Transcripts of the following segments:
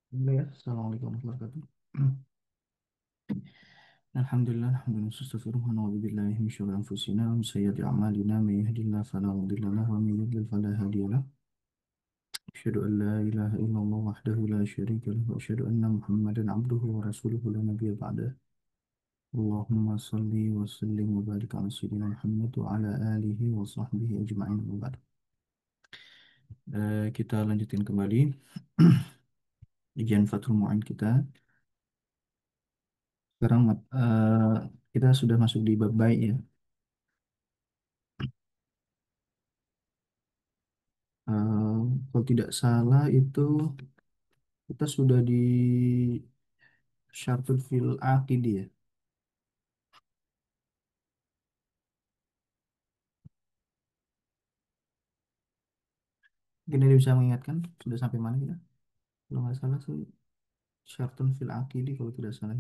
Ya, Assalamualaikum warahmatullahi wabarakatuh. Alhamdulillah, alhamdulillah, astaghfirullah, wa na'udzu billahi min syururi anfusina wa min sayyiati a'malina, may yahdihillahu fala mudilla lahu wa may yudlil fala hadiya lahu. Asyhadu an la ilaha illallah wahdahu la syarika lahu wa asyhadu anna Muhammadan abduhu wa rasuluhu la nabiyya ba'dah. Allahumma shalli wa sallim wa barik ala sayyidina Muhammad wa ala alihi wa sahbihi ajma'in wa ba'd. Kita lanjutin kembali ujian Fathul Mu'in kita. Sekarang kita sudah masuk di bab baik ya. Eh, Kalau tidak salah itu kita sudah di Syartul Fil Aqidi ya. Mungkin dia bisa mengingatkan sudah sampai mana kita? Kalau nggak salah sih Syartul Fil Aqidi kalau tidak salah.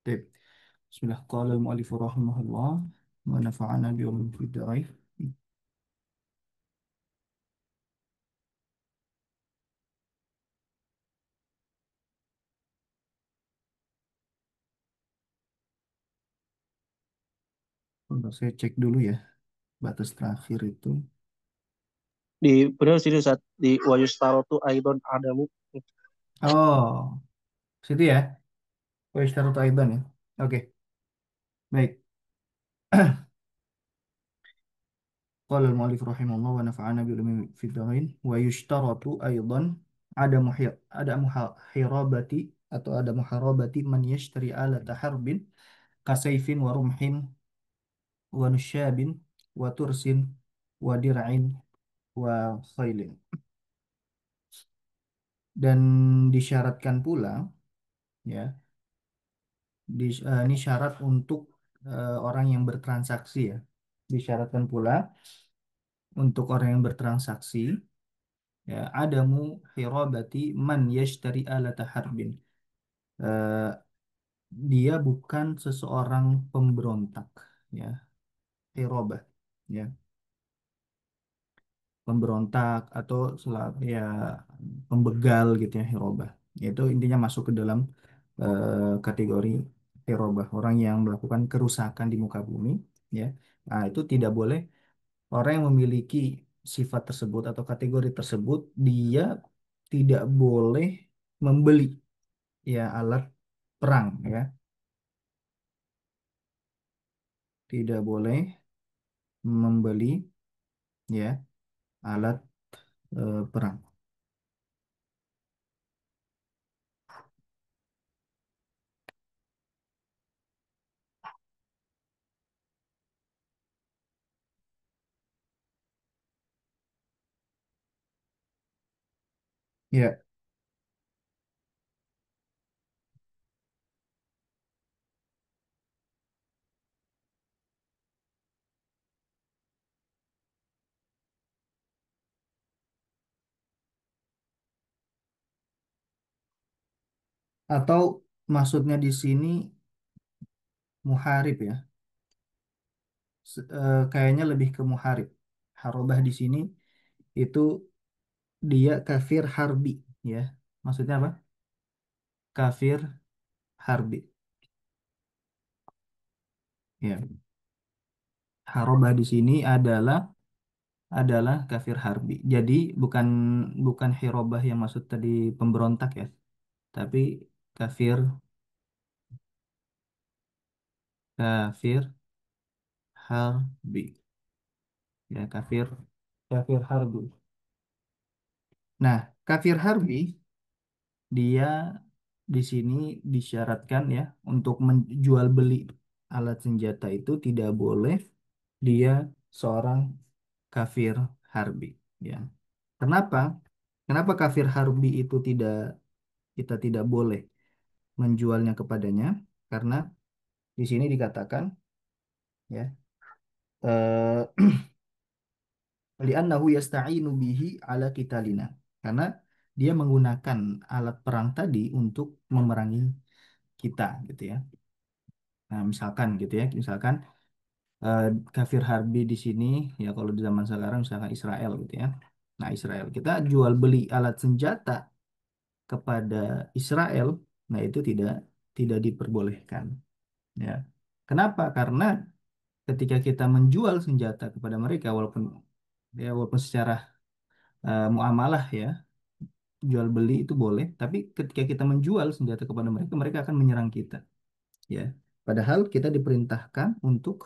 Baik. Bismillah. Qala al-mu'allif rahimahullah wa nafa'ana bi ulumil fiqh. Bentar, saya cek dulu ya batas terakhir itu. Di benar sini saat di Wayustarotu Aidon Adamu. Oh, situ ya. Wa ishtaratu aidan ya. Oke, baik. Qala al-mu'allif rahimahullah wa nafa'ana bi ulumi fid dharain wa yushtaratu aidan ada muharabati atau ada muharabati man yashtari alata harbin kasayfin wa rumhin wa nusyabin wa tursin wa dir'in wa khailin, dan disyaratkan pula ya ini syarat untuk orang yang bertransaksi ya, disyaratkan pula untuk orang yang bertransaksi ya adamu hirabati man yashtari alata harbin. Eh, Dia bukan seseorang pemberontak ya, hirabah ya, pemberontak atau ya pembegal gitu ya, hirabah itu intinya masuk ke dalam kategori hirabah, orang yang melakukan kerusakan di muka bumi ya. Nah itu tidak boleh, orang yang memiliki sifat tersebut atau kategori tersebut dia tidak boleh membeli ya alat perang ya, tidak boleh membeli ya alat perang. Ya, atau maksudnya di sini muharib ya. Kayaknya lebih ke muharib. Harobah di sini itu dia kafir harbi ya. Maksudnya apa? Kafir harbi. Ya. Harobah di sini adalah kafir harbi. Jadi bukan bukan hirobah yang maksud tadi pemberontak ya, tapi kafir kafir harbi. Ya, kafir harbi. Nah, kafir harbi dia di sini disyaratkan ya untuk menjual beli alat senjata itu tidak boleh dia seorang kafir harbi ya. Kenapa? Kenapa kafir harbi itu kita tidak boleh menjualnya kepadanya? Karena di sini dikatakan ya eh li'annahu yasta'inu bihi ala qitalina. Karena dia menggunakan alat perang tadi untuk memerangi kita gitu ya. Nah, misalkan gitu ya, misalkan eh, kafir harbi di sini ya kalau di zaman sekarang misalkan Israel gitu ya. Nah, Israel kita jual beli alat senjata kepada Israel, nah itu tidak diperbolehkan ya. Kenapa? Karena ketika kita menjual senjata kepada mereka walaupun secara muamalah ya jual beli itu boleh, tapi ketika kita menjual senjata kepada mereka, mereka akan menyerang kita ya. Padahal kita diperintahkan untuk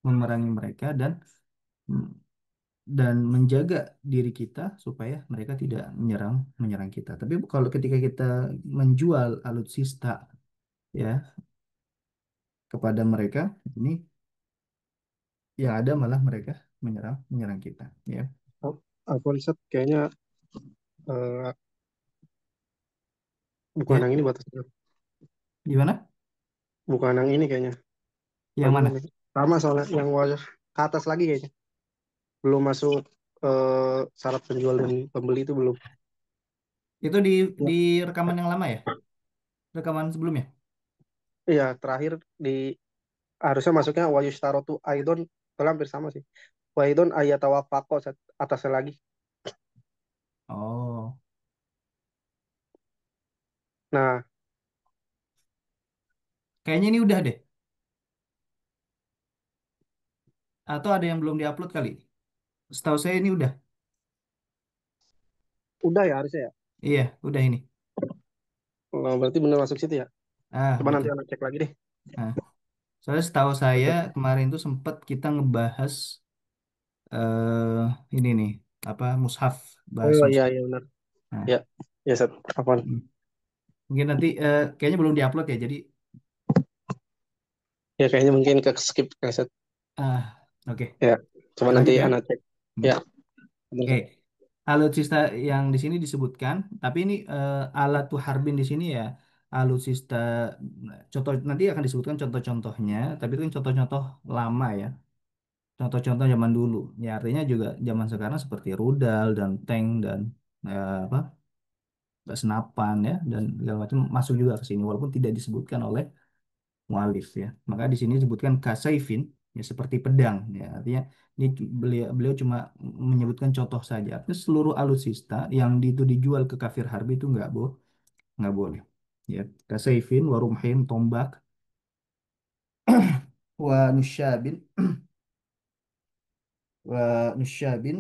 memerangi mereka dan menjaga diri kita supaya mereka tidak menyerang menyerang kita. Tapi kalau ketika kita menjual alutsista ya kepada mereka, ini yang ada malah mereka menyerang menyerang kita ya. Aku riset kayaknya eh, bukan Ya, yang ini batasnya. gimana? Bukan yang ini kayaknya. Yang Lagi mana? mana? Sama soalnya yang wajah ke atas lagi kayaknya. Belum masuk syarat penjual dan pembeli itu belum. Itu Ya. di rekaman yang lama ya? Rekaman sebelumnya? Iya, terakhir di harusnya masuknya wa yushtaratu aidon, itu hampir sama sih. Wa aidon ayatawafaqo atasnya lagi. Oh, Nah, kayaknya ini udah deh. Atau ada yang belum diupload kali? Setahu saya ini udah. udah ya harusnya ya. Iya, udah ini. Oh, berarti bener masuk situ ya. Ah, Coba nanti betul. anak cek lagi deh. Nah, soalnya setahu saya Oke. kemarin tuh sempat kita ngebahas eh ini nih, apa mushaf, bahas Oh iya mushaf. iya benar. Nah, Ya, ya set. Apaan? hmm. Mungkin nanti kayaknya belum diupload ya. Jadi Ya kayaknya mungkin ke skip ya set. oke. Ya, coba Oke, nanti lanjut ya. anak cek. Hmm. Ya, benar Oke. set. Alutsista yang di sini disebutkan, tapi ini alat tuh harbin di sini ya alutsista. Contoh nanti akan disebutkan contoh-contohnya, tapi itu kan contoh-contoh lama ya. Contoh-contoh zaman dulu. Ya artinya juga zaman sekarang seperti rudal dan tank dan apa senapan ya dan segala macam masuk juga ke sini walaupun tidak disebutkan oleh mualif ya. Maka di sini disebutkan kasaifin ya seperti pedang ya. Artinya ini beliau beliau cuma menyebutkan contoh saja. Artinya seluruh alutsista yang itu dijual ke kafir harbi itu nggak boleh. Ya, kasaifin, warumhin, tombak, wa nusyabin, wa nusyabin,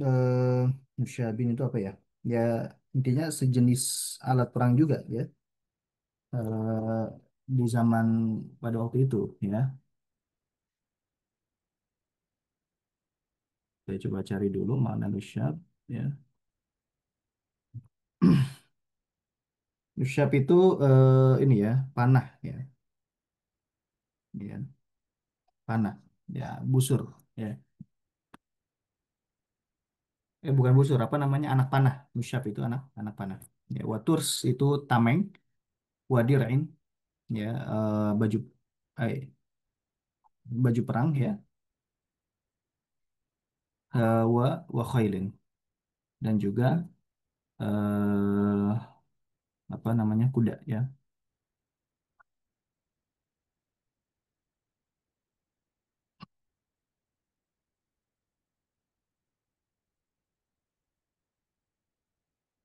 eh, nusyabin itu apa ya? Ya intinya sejenis alat perang juga ya. Di zaman pada waktu itu ya. Saya coba cari dulu mana nusyab ya. Nusyab itu ini ya, panah ya, ya, panah, ya, busur, ya. Bukan busur, apa namanya anak panah. Nusyab itu anak anak panah. Ya, waturs itu tameng, wadirain, ya, eh, baju perang ya, wa khailin dan juga eh apa namanya kuda ya,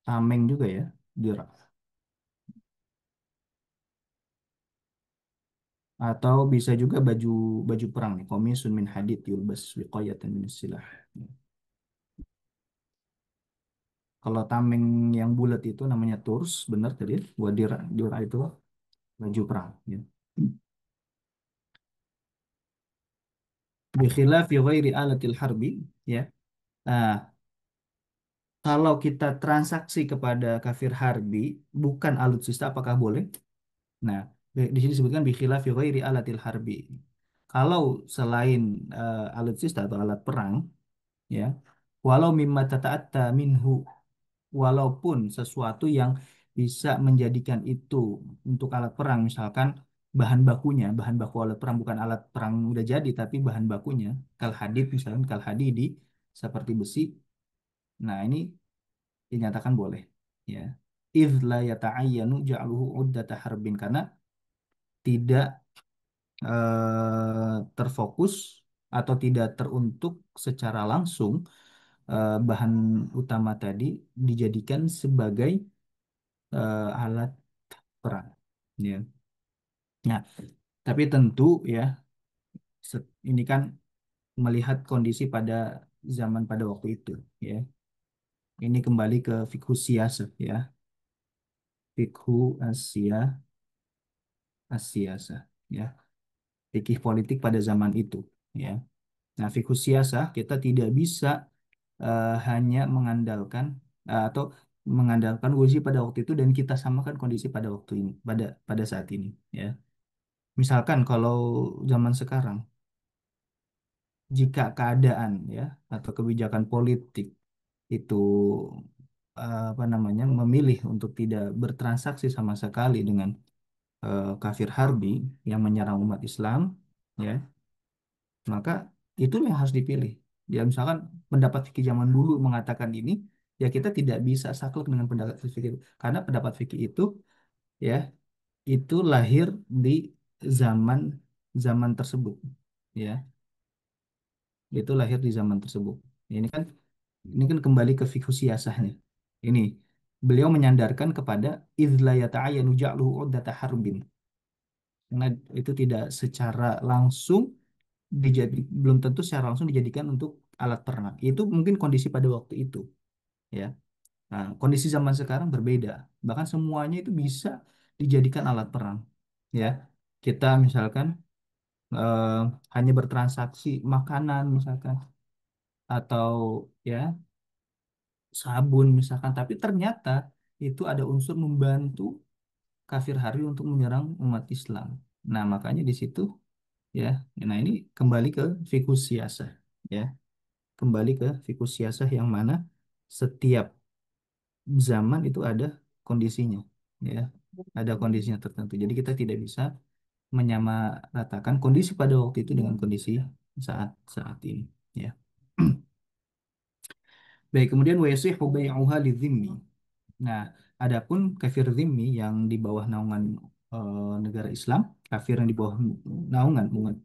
tameng juga ya, dir. Atau bisa juga baju baju perang nih, komisun min hadid yulbas wiqayatan min silah. Kalau tameng yang bulat itu namanya turs, benar tadi. Wadira, dira itu baju perang. Ya. Bikhilafi ghairi alatil harbi, ya. Nah, kalau kita transaksi kepada kafir harbi, bukan alutsista, apakah boleh? Nah, di sini disebutkan bikhilafi ghairi alatil harbi. Kalau selain alutsista atau alat perang, ya, walau mimma tata'atta minhu walaupun sesuatu yang bisa menjadikan itu untuk alat perang, misalkan bahan bakunya, bahan baku alat perang bukan alat perang udah jadi, tapi bahan bakunya, kal hadid misalkan, kal hadidi, seperti besi. Nah, ini dinyatakan boleh. Ya. Idh la yata'ayyanu ja'luhu uddata harbin, karena tidak terfokus atau tidak teruntuk secara langsung bahan utama tadi dijadikan sebagai alat perang. Ya. Nah, tapi tentu ya ini kan melihat kondisi pada zaman pada waktu itu. Ya, ini kembali ke fikhu siyasah ya, fikhu Asia Asiasah ya, fikih politik pada zaman itu. Ya. Nah, fikhu siyasah kita tidak bisa hanya mengandalkan atau mengandalkan kondisi pada waktu itu dan kita samakan kondisi pada waktu ini pada pada saat ini ya. Misalkan kalau zaman sekarang jika keadaan ya atau kebijakan politik itu apa namanya memilih untuk tidak bertransaksi sama sekali dengan kafir harbi yang menyerang umat Islam ya, maka itu yang harus dipilih. Ya misalkan pendapat fikih zaman dulu mengatakan ini, ya kita tidak bisa saklek dengan pendapat fikih itu. Karena pendapat fikih itu ya itu lahir di zaman zaman tersebut. Ya, itu lahir di zaman tersebut. Ini kan kembali ke fikih siasahnya. Ini beliau menyandarkan kepada idla yata'ayyanu ja'luhu uddata harbin. Karena itu tidak secara langsung belum tentu secara langsung dijadikan untuk alat perang. Itu mungkin kondisi pada waktu itu, ya. Nah, kondisi zaman sekarang berbeda. Bahkan semuanya itu bisa dijadikan alat perang, ya. Kita misalkan eh, hanya bertransaksi makanan misalkan atau ya sabun misalkan, tapi ternyata itu ada unsur membantu kafir hari untuk menyerang umat Islam. Nah, makanya di situ ya. Nah, ini kembali ke fikus siasah, ya. Kembali ke fikus siasah yang mana setiap zaman itu ada kondisinya ya, ada kondisinya tertentu, jadi kita tidak bisa menyamaratakan kondisi pada waktu itu dengan kondisi saat saat ini ya. Baik, kemudian wa yasihu bai'uha lidzimmi. Nah, adapun kafir zimmi yang di bawah naungan negara Islam, kafir yang di bawah naungan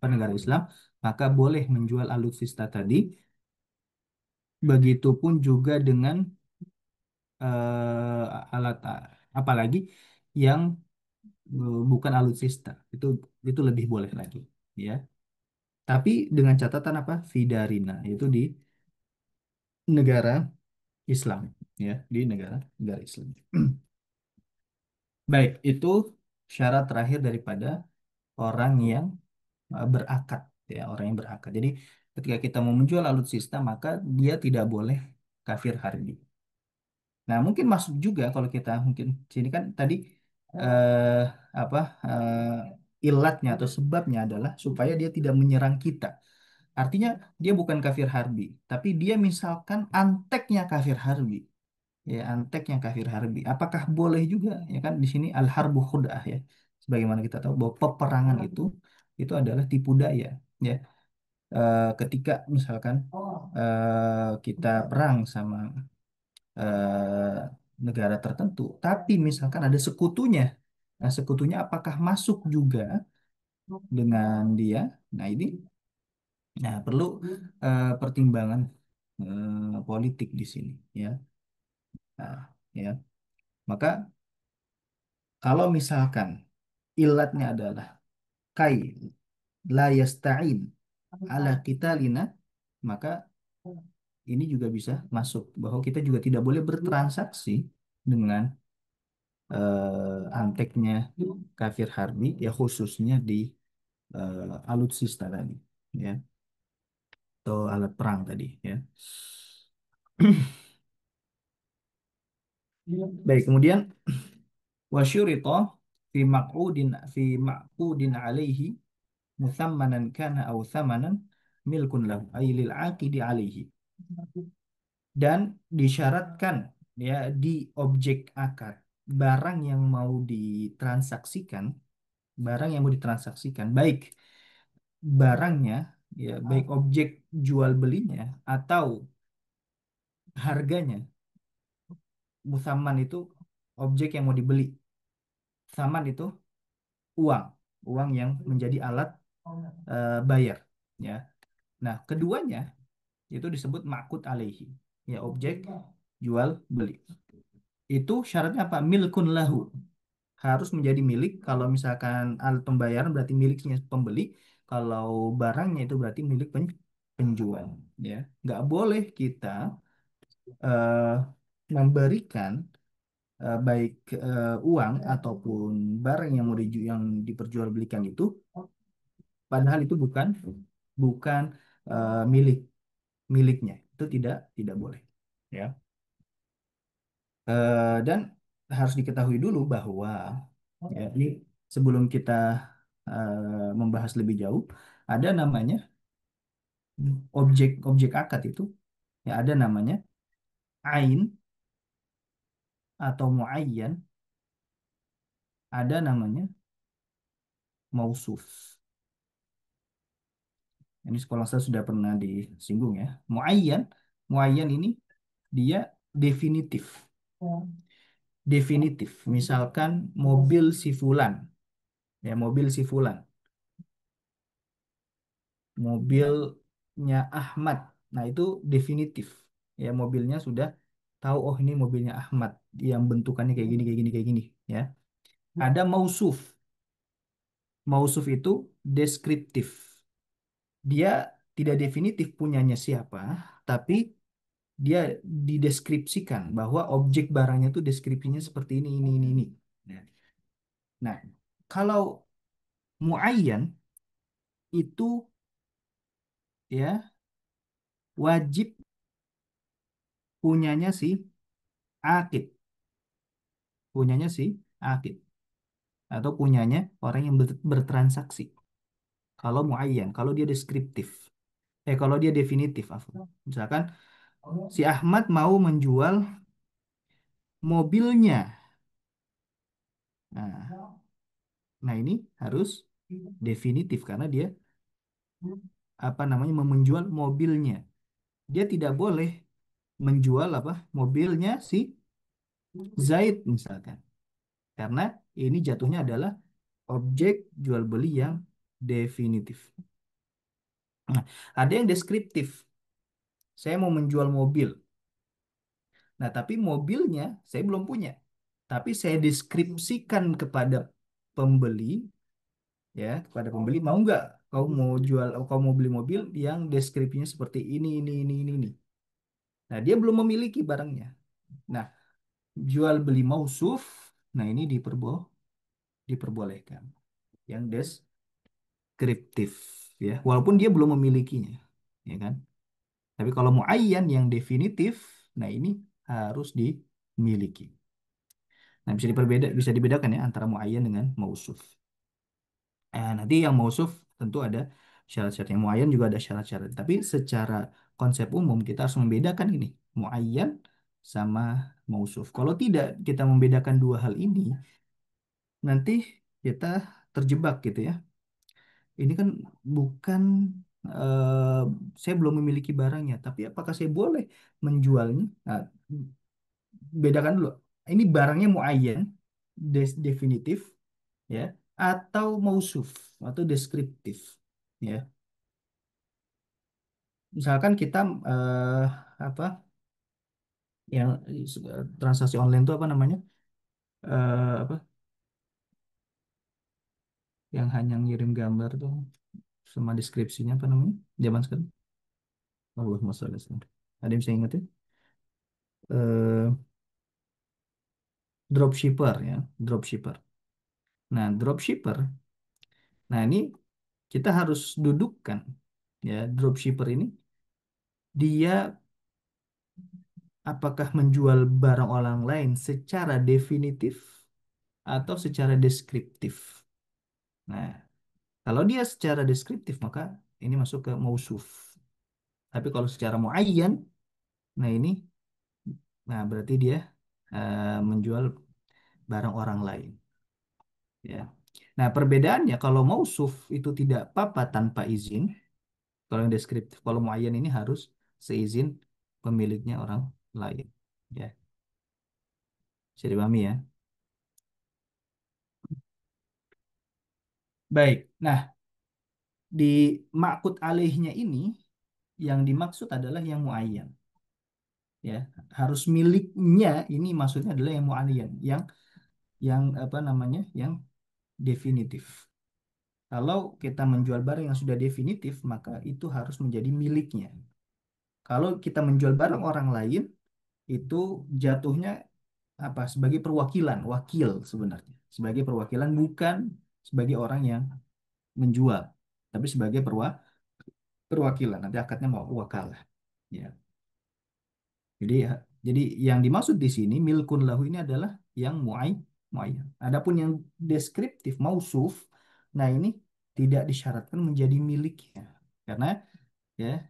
negara Islam, maka boleh menjual alutsista tadi. Begitupun juga dengan alat apalagi yang bukan alutsista. Itu lebih boleh lagi, ya. Tapi dengan catatan apa? Fidarina, itu di negara Islam, ya, di negara negara Islam. Baik, itu syarat terakhir daripada orang yang berakad, ya, orang yang berakad. Jadi ketika kita mau menjual alutsista, maka dia tidak boleh kafir harbi. Nah, mungkin masuk juga kalau kita mungkin sini kan tadi eh, apa ilatnya atau sebabnya adalah supaya dia tidak menyerang kita. Artinya dia bukan kafir harbi, tapi dia misalkan anteknya kafir harbi. Ya, anteknya kafir harbi. Apakah boleh juga? Ya kan di sini al harbu khud'ah ya. Sebagaimana kita tahu bahwa peperangan itu adalah tipu daya. Ya, ketika misalkan kita perang sama negara tertentu, tapi misalkan ada sekutunya. Nah, sekutunya apakah masuk juga dengan dia? Nah, ini perlu pertimbangan politik di sini, ya. Nah, ya. Maka kalau misalkan ilatnya adalah kai la yasta'in ala qitalina, maka ini juga bisa masuk bahwa kita juga tidak boleh bertransaksi dengan anteknya kafir harbi ya, khususnya di alutsista tadi ya, atau alat perang tadi ya. Baik, kemudian wasyurita fi maqudin alaihi musammanan kana aw thamanan milkun lahu ay lil aqidi alaihi. dan disyaratkan ya di objek akad barang yang mau ditransaksikan, barang yang mau ditransaksikan baik barangnya ya baik objek jual belinya atau harganya. Musaman itu objek yang mau dibeli, saman itu uang, uang yang menjadi alat bayar ya. Nah, keduanya itu disebut ma'qud alaihi, ya objek jual beli. Itu syaratnya apa? Milkun lahu, harus menjadi milik. Kalau misalkan alat pembayaran berarti miliknya pembeli, kalau barangnya itu berarti milik penjual ya. Nggak boleh kita eh, memberikan baik uang ataupun barang yang mau yang diperjualbelikan itu padahal itu bukan milik miliknya. Itu tidak boleh ya. Dan harus diketahui dulu bahwa ya, ini sebelum kita membahas lebih jauh, ada namanya objek-objek akad itu ya, ada namanya ain atau muayyan, ada namanya mausuf. Ini sekolah saya sudah pernah disinggung ya. Muayyan, muayyan ini dia definitif. Definitif. Misalkan mobil si fulan, ya mobil si fulan, mobilnya Ahmad. Nah, itu definitif. Ya, mobilnya sudah tahu oh ini mobilnya Ahmad yang bentukannya kayak gini kayak gini kayak gini ya. Ada mausuf. Mausuf itu deskriptif. Dia tidak definitif punyanya siapa, tapi dia dideskripsikan bahwa objek barangnya itu deskripsinya seperti ini. Nah, nah, kalau muayyan itu ya wajib punyanya si akid, punyanya si akid atau punyanya orang yang bertransaksi. Kalau muayyan, kalau dia deskriptif, kalau dia definitif, afwan. Misalkan si Ahmad mau menjual mobilnya. Nah, nah ini harus definitif karena dia apa namanya menjual mobilnya. Dia tidak boleh menjual apa mobilnya si Zaid misalkan karena ini jatuhnya adalah objek jual beli yang definitif. Nah, ada yang deskriptif. Saya mau menjual mobil. Nah, tapi mobilnya saya belum punya. Tapi saya deskripsikan kepada pembeli, ya, kepada pembeli, mau nggak kau mau beli mobil yang deskripsinya seperti ini. Nah, dia belum memiliki barangnya. Nah, jual beli mausuf, nah ini diperbolehkan. Yang deskriptif, ya, walaupun dia belum memilikinya, ya kan? Tapi kalau muayyan yang definitif, nah ini harus dimiliki. Nah, bisa dibedakan ya antara muayyan dengan mausuf. Nanti yang mausuf tentu ada syarat-syarat. Yang muayyan juga ada syarat-syarat. Tapi secara konsep umum kita harus membedakan ini, muayyan sama mausuf. Kalau tidak kita membedakan dua hal ini, nanti kita terjebak gitu ya. Ini kan bukan eh, saya belum memiliki barangnya, tapi apakah saya boleh menjualnya? Nah, bedakan dulu. Ini barangnya muayyan, definitif, ya, atau mausuf atau deskriptif, ya. Misalkan kita eh, apa yang transaksi online itu apa namanya? Apa yang hanya ngirim gambar tuh sama deskripsinya apa namanya? Zaman sekarang. Allah masalah. Ada yang bisa ingetin? Eh Dropshipper ya, dropshipper. Nah, dropshipper. Nah, ini kita harus dudukkan ya dropshipper ini dia apakah menjual barang orang lain secara definitif atau secara deskriptif. Nah, kalau dia secara deskriptif maka ini masuk ke mausuf. Tapi kalau secara muayyan, nah ini Nah, berarti dia menjual barang orang lain. Ya. Nah, perbedaannya kalau mausuf itu tidak apa-apa tanpa izin. Kalau yang deskriptif, kalau muayyan ini harus seizin pemiliknya orang lain. Ya, bisa dipahami ya. Baik. Nah, di ma'qud alaihnya ini yang dimaksud adalah yang muayyan. Ya, harus miliknya ini maksudnya adalah yang muayyan, yang apa namanya? Yang definitif. Kalau kita menjual barang yang sudah definitif, maka itu harus menjadi miliknya. Kalau kita menjual barang orang lain, itu jatuhnya apa? Sebagai perwakilan, wakil sebenarnya. Sebagai perwakilan bukan sebagai orang yang menjual, tapi sebagai perwakilan. Nanti akadnya mau wakalah. Ya. Jadi jadi yang dimaksud di sini milkun lahu ini adalah yang muayyan. Adapun yang deskriptif mausuf, nah ini tidak disyaratkan menjadi miliknya. Karena ya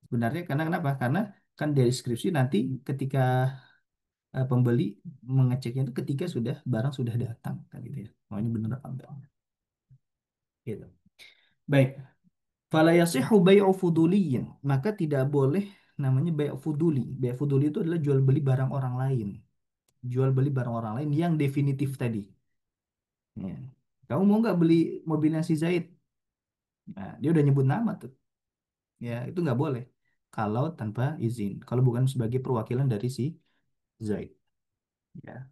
sebenarnya karena kenapa? Karena kan deskripsi nanti ketika pembeli mengeceknya itu ketika sudah barang sudah datang kan gitu ya. Oh ini benar apa enggak? Gitu. Baik. Fala yasihu bai'u fuduliyin. Maka tidak boleh namanya bai'u fuduli. Bai'u fuduli itu adalah jual beli barang orang lain. Jual beli barang orang lain yang definitif tadi. Ya. Kamu mau nggak beli mobilnya si Zaid? Nah, dia udah nyebut nama tuh. Ya, itu nggak boleh. Kalau tanpa izin. Kalau bukan sebagai perwakilan dari si Zaid. Ya.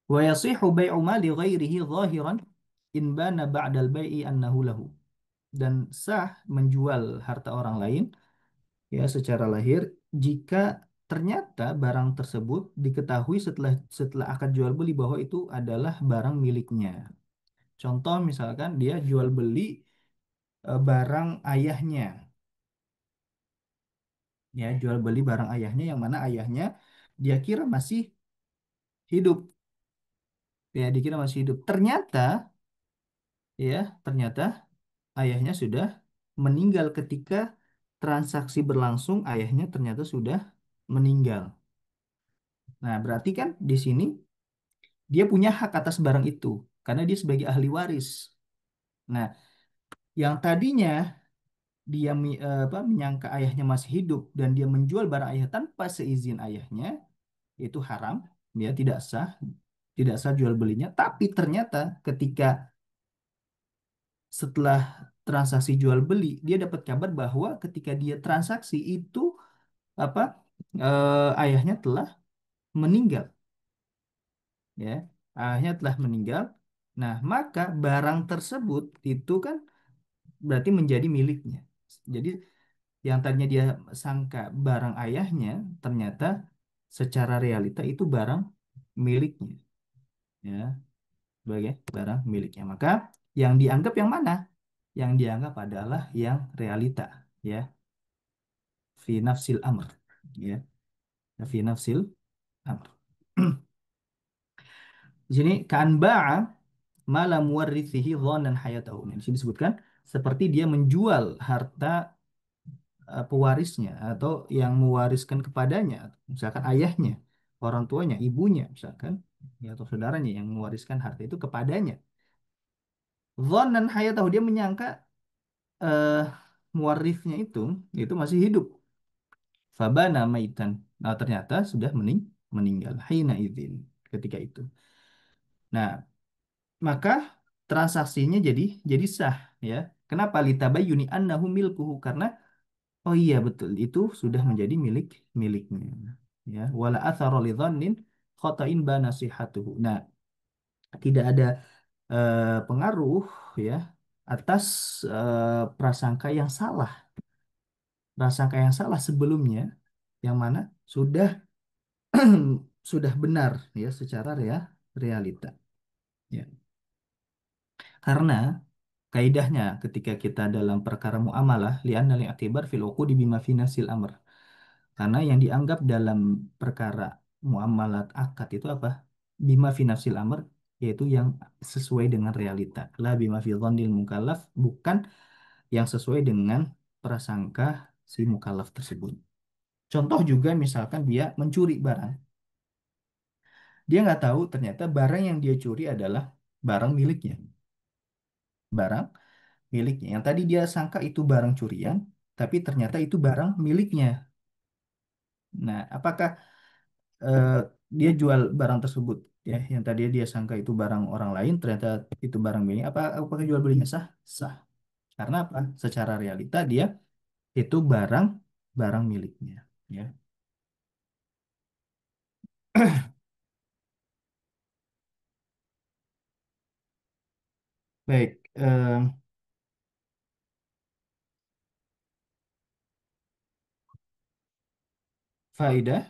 Wa yasihu bai'u mali ghairihi zahiran in bana ba'dal bai'i annahu lahu. Dan sah menjual harta orang lain ya secara lahir jika ternyata barang tersebut diketahui setelah setelah akad jual beli bahwa itu adalah barang miliknya. Contoh misalkan dia jual beli barang ayahnya, ya jual beli barang ayahnya yang mana ayahnya dia kira masih hidup, ya dikira masih hidup. Ternyata ya ternyata ayahnya sudah meninggal ketika transaksi berlangsung, ayahnya ternyata sudah meninggal. Nah, berarti kan di sini dia punya hak atas barang itu karena dia sebagai ahli waris. Nah, yang tadinya dia menyangka ayahnya masih hidup dan dia menjual barang ayah tanpa seizin ayahnya, itu haram, dia tidak sah jual belinya. Tapi ternyata ketika setelah transaksi jual beli, dia dapat kabar bahwa ketika dia transaksi itu apa ayahnya telah meninggal, ya, ayahnya telah meninggal. Nah, maka barang tersebut itu kan berarti menjadi miliknya. Jadi yang tadinya dia sangka barang ayahnya, ternyata secara realita itu barang miliknya, ya, sebagai barang miliknya. Maka yang dianggap yang mana? Yang dianggap adalah yang realita, ya, fi nafsil amr, ya, fi nafsil amr. Di sini kan ba'a malam warithihi dhanan hayatahu. Nah, di sini disebutkan seperti dia menjual harta pewarisnya atau yang mewariskan kepadanya, misalkan ayahnya, orang tuanya, ibunya, misalkan, ya, atau saudaranya yang mewariskan harta itu kepadanya. Dhanan hayatahu, dia menyangka eh, muwarisnya itu masih hidup. Fabana maitan. Nah, ternyata sudah meninggal. Hina idzin ketika itu. Nah, maka transaksinya jadi sah, ya. Kenapa litabayyuni annahu milkuhu? Karena oh iya betul itu sudah menjadi miliknya. Ya, wala athara li dhannin khata'in ba nasihatuhu. Nah, tidak ada pengaruh ya atas prasangka yang salah. Prasangka yang salah sebelumnya yang mana sudah sudah benar ya secara realita. Ya. Karena kaidahnya ketika kita dalam perkara muamalah li'anna li'atibar fil uqudi bima fi nasil amr. Karena yang dianggap dalam perkara muamalat akad itu apa? Bima fi nafsil amr, yaitu yang sesuai dengan realita. La bima fi dhannil mukallaf, bukan yang sesuai dengan prasangka si mukallaf tersebut. Contoh juga misalkan dia mencuri barang. Dia nggak tahu ternyata barang yang dia curi adalah barang miliknya. Barang miliknya. Yang tadi dia sangka itu barang curian, tapi ternyata itu barang miliknya. Nah, apakah eh, dia jual barang tersebut ya, yang tadi dia sangka itu barang orang lain, ternyata itu barang miliknya. Apakah jual belinya sah? Sah. Karena apa? Secara realita dia itu barang barang miliknya. Ya. Baik. Faedah.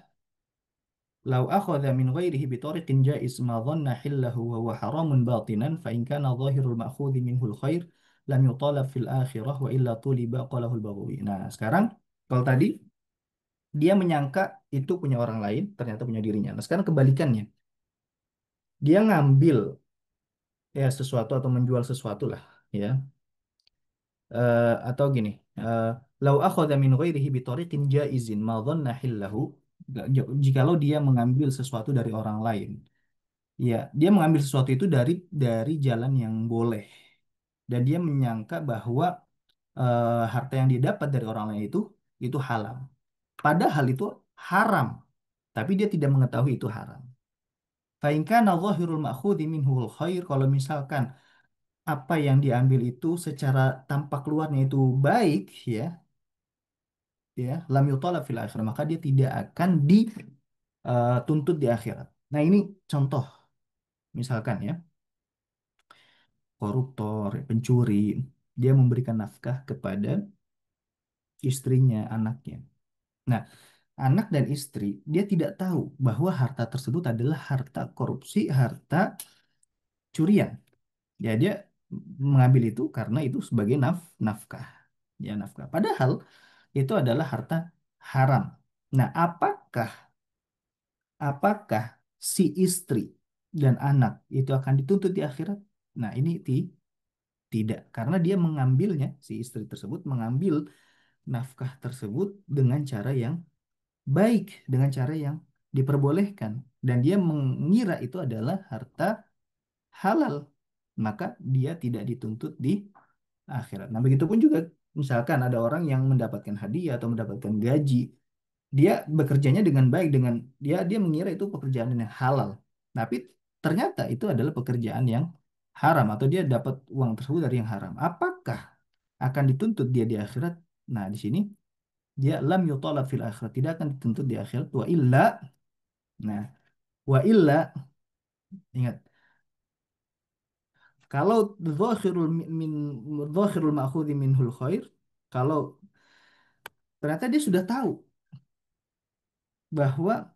لو أخذ من غيره بطريق جائز ما ظن حله وهو حرام باطنا فإن كان ظاهر المأخوذ منه الخير لم يطالب في الآخرة وإلا طولب قاله البغوي. Nah, sekarang kalau tadi dia menyangka itu punya orang lain, ternyata punya dirinya. Nah, sekarang kebalikannya. Dia ngambil ya sesuatu atau menjual sesuatu lah, ya. Atau gini, eh, lau akhadha min ghairihi bi tariqin jaizin ma dhanna hillahu. Jikalau dia mengambil sesuatu dari orang lain, ya, dia mengambil sesuatu itu dari jalan yang boleh dan dia menyangka bahwa harta yang didapat dari orang lain itu halal. Padahal itu haram, tapi dia tidak mengetahui itu haram. Fa in kana dhahirul ma'khudhi minhul khair, kalau misalkan apa yang diambil itu secara tampak luarnya itu baik, ya, ya, lam yutalab fil akhirah, maka dia tidak akan dituntut di akhirat. Nah, ini contoh misalkan ya, koruptor, pencuri, dia memberikan nafkah kepada istrinya, anaknya. Nah, anak dan istri dia tidak tahu bahwa harta tersebut adalah harta korupsi, harta curian. Ya, dia mengambil itu karena itu sebagai nafkah. Ya, nafkah. Padahal itu adalah harta haram. Nah, apakah si istri dan anak itu akan dituntut di akhirat? Nah, ini tidak, karena dia mengambilnya, si istri tersebut mengambil nafkah tersebut dengan cara yang baik, dengan cara yang diperbolehkan, dan dia mengira itu adalah harta halal, maka dia tidak dituntut di akhirat. Nah, begitupun juga misalkan ada orang yang mendapatkan hadiah atau mendapatkan gaji, dia bekerjanya dengan baik, dengan dia mengira itu pekerjaan yang halal, tapi ternyata itu adalah pekerjaan yang haram atau dia dapat uang tersebut dari yang haram. Apakah akan dituntut dia di akhirat? Nah, di sini dia lam yutalab fil akhirat, tidak akan dituntut di akhirat, wa illa. Nah, wa illa, ingat, kalau dhahirul min dhahirul ma'khudhi minhul khair, kalau ternyata dia sudah tahu bahwa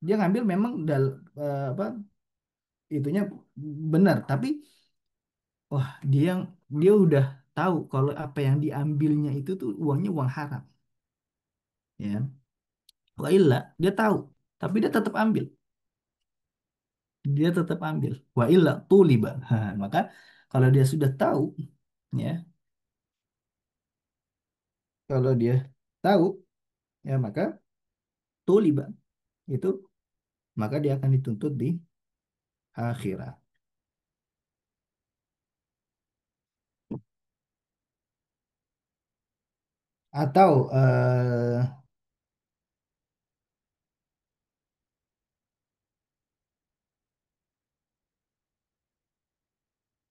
dia ngambil memang apa itunya benar, tapi wah, dia udah tahu kalau apa yang diambilnya itu tuh uangnya uang haram, ya. Wa illa, dia tahu, tapi dia tetap ambil. Wa illa tuliba. Ha, maka kalau dia sudah tahu, ya, kalau dia tahu, ya, maka tuliba itu, maka dia akan dituntut di akhirat. Atau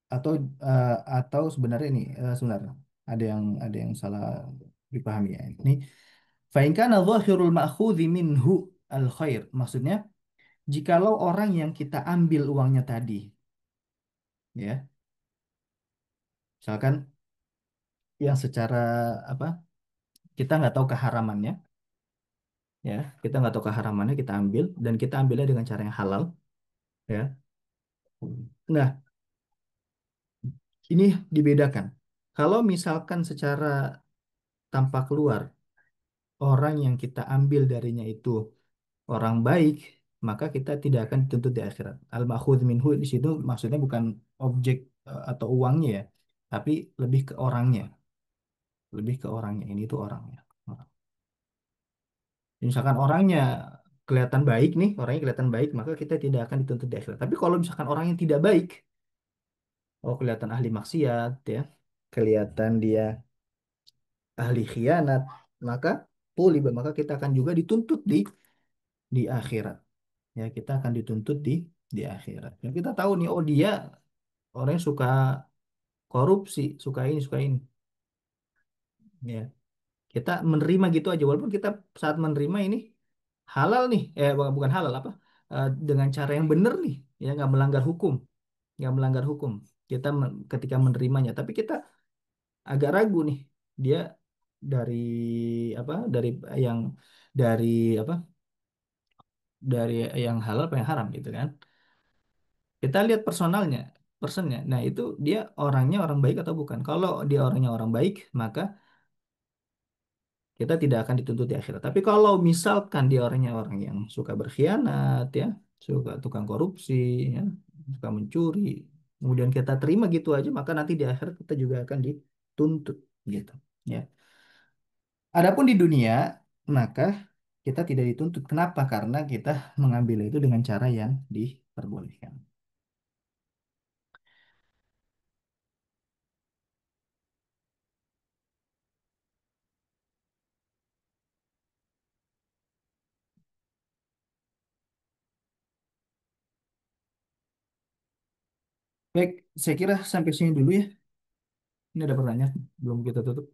atau atau sebenarnya ini sebenarnya ada yang salah dipahami ya. Ini fa in kana dhahirul ma'khudhi minhu al khair. Maksudnya, jikalau orang yang kita ambil uangnya tadi, ya, misalkan yang secara apa, kita nggak tahu keharamannya, ya, kita nggak tahu keharamannya, kita ambil dan kita ambilnya dengan cara yang halal, ya. Nah, ini dibedakan. Kalau misalkan secara tampak luar orang yang kita ambil darinya itu orang baik, maka kita tidak akan dituntut di akhirat. Al-ma'khudz minhu di situ maksudnya bukan objek atau uangnya, ya, tapi lebih ke orangnya, lebih ke orangnya. Ini tuh orangnya. Misalkan orangnya kelihatan baik nih, orangnya kelihatan baik, maka kita tidak akan dituntut di akhirat. Tapi kalau misalkan orang yang tidak baik, oh kelihatan ahli maksiat ya, kelihatan dia ahli khianat, maka maka kita akan juga dituntut di akhirat. Ya, kita akan dituntut di akhirat. Dan kita tahu nih, oh dia orang yang suka korupsi, suka ini, suka ini. Ya, kita menerima gitu aja, walaupun kita saat menerima ini halal nih, bukan halal apa, dengan cara yang benar nih, ya nggak melanggar hukum, nggak melanggar hukum. Kita ketika menerimanya, tapi kita agak ragu nih, dia dari apa, yang dari apa, dari yang halal apa yang haram gitu kan. Kita lihat personalnya, personnya. Nah, itu dia orangnya orang baik atau bukan. Kalau dia orangnya orang baik, maka kita tidak akan dituntut di akhirat. Tapi kalau misalkan dia orangnya orang yang suka berkhianat, ya, suka tukang korupsi, ya, suka mencuri, kemudian kita terima gitu aja, maka nanti di akhirat kita juga akan dituntut, gitu. Ya. Adapun di dunia, maka kita tidak dituntut. Kenapa? Karena kita mengambil itu dengan cara yang diperbolehkan. Baik, saya kira sampai sini dulu ya. Ini ada pertanyaan, belum kita tutup.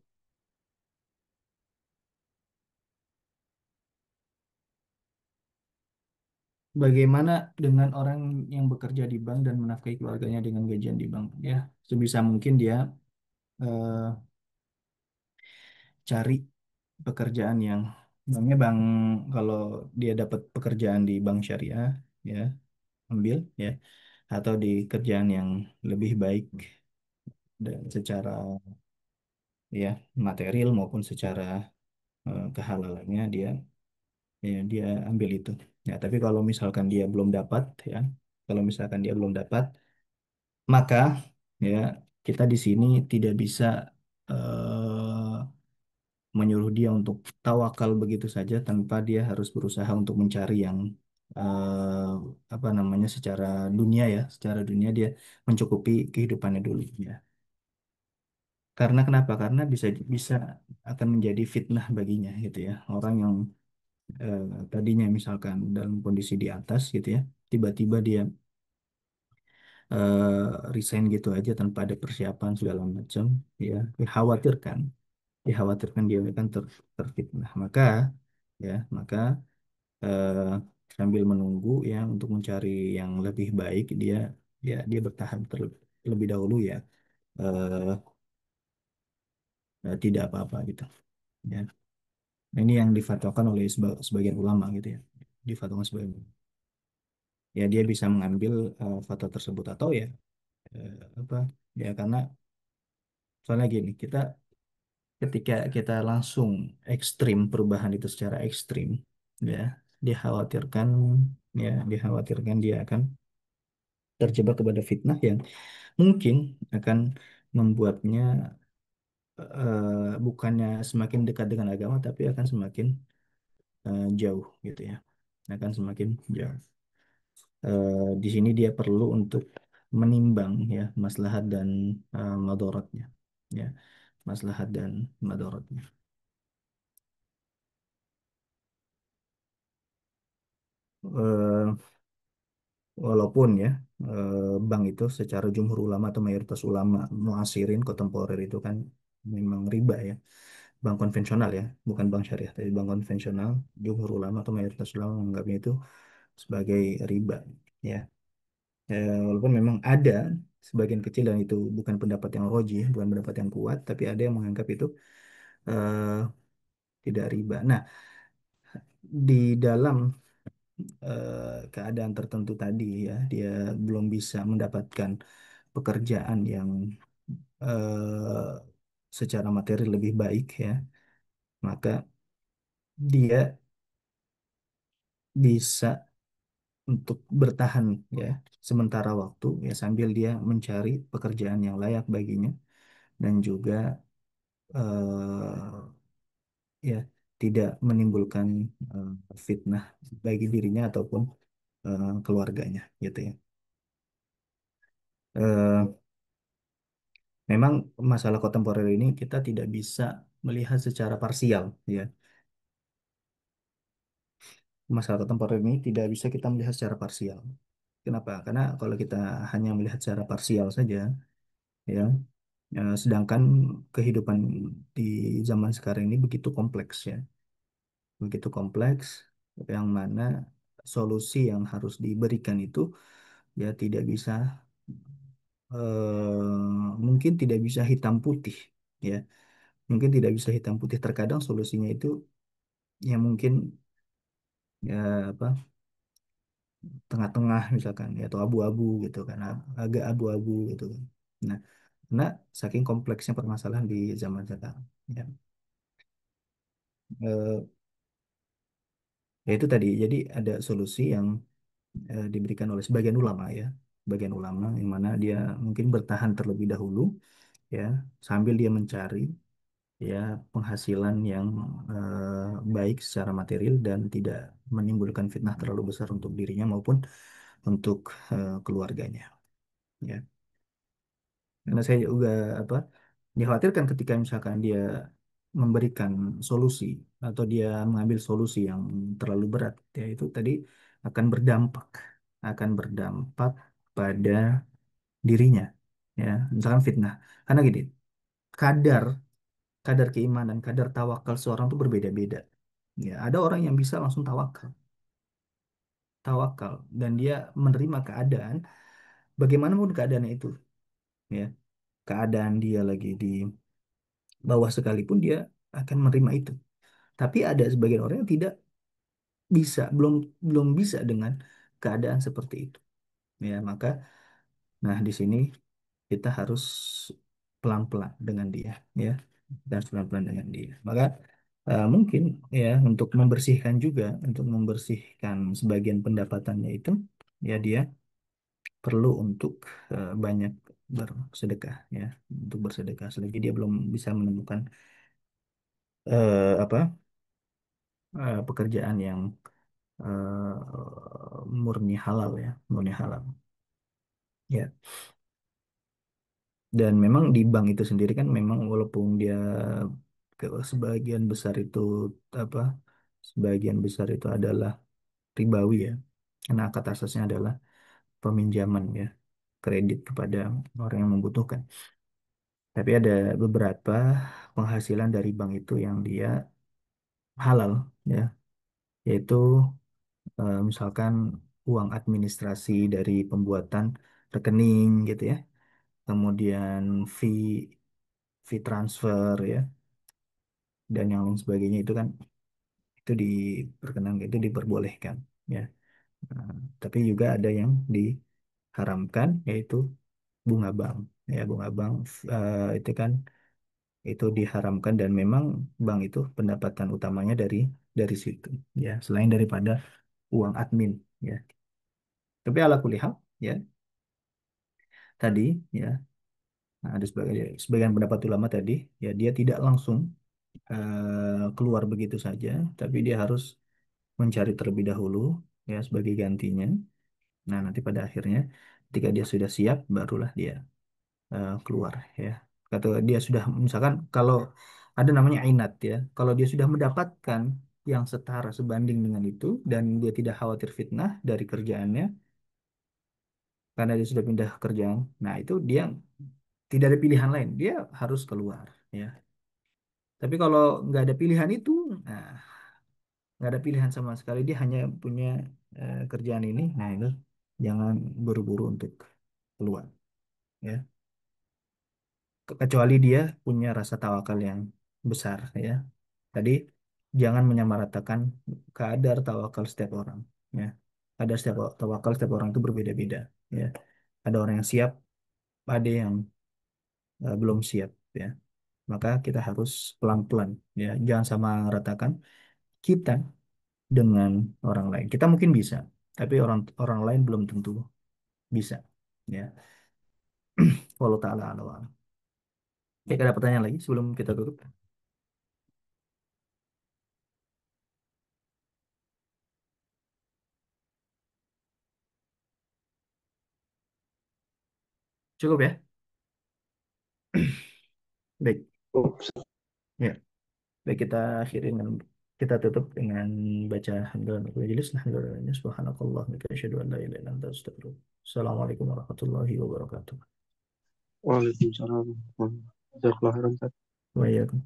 Bagaimana dengan orang yang bekerja di bank dan menafkahi keluarganya dengan gajian di bank? Ya, sebisa mungkin dia eh, cari pekerjaan yang banknya bank, kalau dia dapat pekerjaan di bank syariah, ya ambil ya, atau di kerjaan yang lebih baik dan secara ya material maupun secara kehalalannya dia ambil itu. Ya, tapi kalau misalkan dia belum dapat ya, kalau misalkan dia belum dapat, maka ya kita di sini tidak bisa eh, menyuruh dia untuk tawakal begitu saja tanpa dia harus berusaha untuk mencari yang eh, apa namanya, secara dunia ya, secara dunia dia mencukupi kehidupannya dulu ya. Karena kenapa? Karena bisa bisa akan menjadi fitnah baginya gitu ya. Orang yang eh, tadinya misalkan dalam kondisi di atas gitu ya, tiba-tiba dia resign gitu aja tanpa ada persiapan segala macam, ya dikhawatirkan, dia akan terfitnah. Maka eh, sambil menunggu ya untuk mencari yang lebih baik, dia bertahan terlebih dahulu ya, eh, tidak apa-apa gitu ya. Nah, ini yang difatwakan oleh sebagian ulama gitu ya, difatwakan sebagian, ya dia bisa mengambil fatwa tersebut atau ya apa ya, karena soalnya gini, ketika kita langsung ekstrim, perubahan itu secara ekstrim ya, dikhawatirkan dikhawatirkan dia akan terjebak kepada fitnah yang mungkin akan membuatnya bukannya semakin dekat dengan agama, tapi akan semakin jauh gitu ya, akan semakin jauh. Di sini dia perlu untuk menimbang ya maslahat dan madaratnya, ya maslahat dan madaratnya. Eh, Walaupun ya bank itu secara jumhur ulama atau mayoritas ulama muasirin kontemporer itu kan memang riba ya, bank konvensional ya, bukan bank syariah, tapi bank konvensional, jumhur ulama atau mayoritas ulama menganggapnya itu sebagai riba ya. Walaupun memang ada sebagian kecil, dan itu bukan pendapat yang roji, bukan pendapat yang kuat, tapi ada yang menganggap itu eh, tidak riba. Nah, di dalam keadaan tertentu tadi ya, dia belum bisa mendapatkan pekerjaan yang eh, secara materi lebih baik ya, maka dia bisa untuk bertahan ya sementara waktu ya, sambil dia mencari pekerjaan yang layak baginya, dan juga eh, ya tidak menimbulkan eh, fitnah bagi dirinya ataupun keluarganya gitu ya. Eh, Memang masalah kontemporer ini kita tidak bisa melihat secara parsial ya. Masalah kontemporer ini tidak bisa kita melihat secara parsial. Kenapa? Karena kalau kita hanya melihat secara parsial saja ya, sedangkan kehidupan di zaman sekarang ini begitu kompleks ya. Begitu kompleks yang mana solusi yang harus diberikan itu ya tidak bisa mungkin tidak bisa hitam putih ya, mungkin tidak bisa hitam putih. Terkadang solusinya itu ya mungkin ya apa, tengah-tengah misalkan ya, atau abu-abu gitu kan, agak abu-abu gitu kan. Nah, karena saking kompleksnya permasalahan di zaman sekarang ya. Eh, Ya itu tadi, jadi ada solusi yang diberikan oleh sebagian ulama ya, sebagian ulama yang mana dia mungkin bertahan terlebih dahulu ya, sambil dia mencari ya penghasilan yang baik secara material dan tidak menimbulkan fitnah terlalu besar untuk dirinya maupun untuk keluarganya ya. Karena saya juga apa, dikhawatirkan ketika misalkan dia memberikan solusi atau dia mengambil solusi yang terlalu berat ya, itu tadi akan berdampak pada dirinya ya, misalkan fitnah. Karena gini, kadar kadar keimanan, kadar tawakal seorang itu berbeda-beda. Ya, ada orang yang bisa langsung tawakal dan dia menerima keadaan bagaimanapun keadaannya itu, ya. Keadaan dia lagi di bawah sekalipun dia akan menerima itu. Tapi ada sebagian orang yang tidak bisa, belum belum bisa dengan keadaan seperti itu. Ya, maka nah di sini kita harus pelan-pelan dengan dia, ya. Dan pelan-pelan dengan dia. Maka mungkin ya untuk membersihkan sebagian pendapatannya itu ya dia perlu untuk banyak bersedekah ya, untuk bersedekah selagi dia belum bisa menemukan apa pekerjaan yang murni halal ya, murni halal. Ya, dan memang di bank itu sendiri kan memang walaupun dia sebagian besar itu apa, sebagian besar itu adalah ribawi ya, karena akad asasnya adalah peminjaman ya, kredit kepada orang yang membutuhkan. Tapi ada beberapa penghasilan dari bank itu yang dia halal ya, yaitu misalkan uang administrasi dari pembuatan rekening gitu ya, kemudian fee fee transfer ya, dan yang lain sebagainya itu kan itu diperkenankan, itu diperbolehkan ya. Nah, tapi juga ada yang diharamkan yaitu bunga bank ya, bunga bank itu kan itu diharamkan dan memang bank itu pendapatan utamanya dari situ ya, selain daripada uang admin ya. Tapi ala kulihal ya tadi ya, nah, ada sebagian pendapat ulama tadi ya, dia tidak langsung keluar begitu saja, tapi dia harus mencari terlebih dahulu ya sebagai gantinya. Nah, nanti pada akhirnya ketika dia sudah siap barulah dia keluar ya. Atau dia sudah misalkan kalau ada namanya ainat ya. Kalau dia sudah mendapatkan yang setara sebanding dengan itu dan dia tidak khawatir fitnah dari kerjaannya karena dia sudah pindah kerjaan. Nah, itu dia tidak ada pilihan lain, dia harus keluar ya. Tapi kalau nggak ada pilihan itu, nah nggak ada pilihan sama sekali, dia hanya punya kerjaan ini, nah itu jangan buru-buru untuk keluar ya, kecuali dia punya rasa tawakal yang besar ya. Tadi jangan menyamaratakan kadar tawakal setiap orang ya, kadar setiap tawakal setiap orang itu berbeda-beda ya. Ada orang yang siap, ada yang belum siap ya. Maka kita harus pelan-pelan ya, jangan sama ratakan kita dengan orang lain. Kita mungkin bisa, tapi orang orang lain belum tentu bisa. Ya, walau taala ala wa alam. Oke, ada pertanyaan lagi sebelum kita tutup? Cukup ya? Baik. Ups. Ya. Baik, kita akhiri dengan kita tutup dengan baca hamdalah majelis. Alhamdulillah subhanakallah wa asyhadu an la ilaha illa anta astaghfiruka. Assalamualaikum warahmatullahi wabarakatuh. Waalaikumsalam. Jazakallah khairan. Wa iyyakum.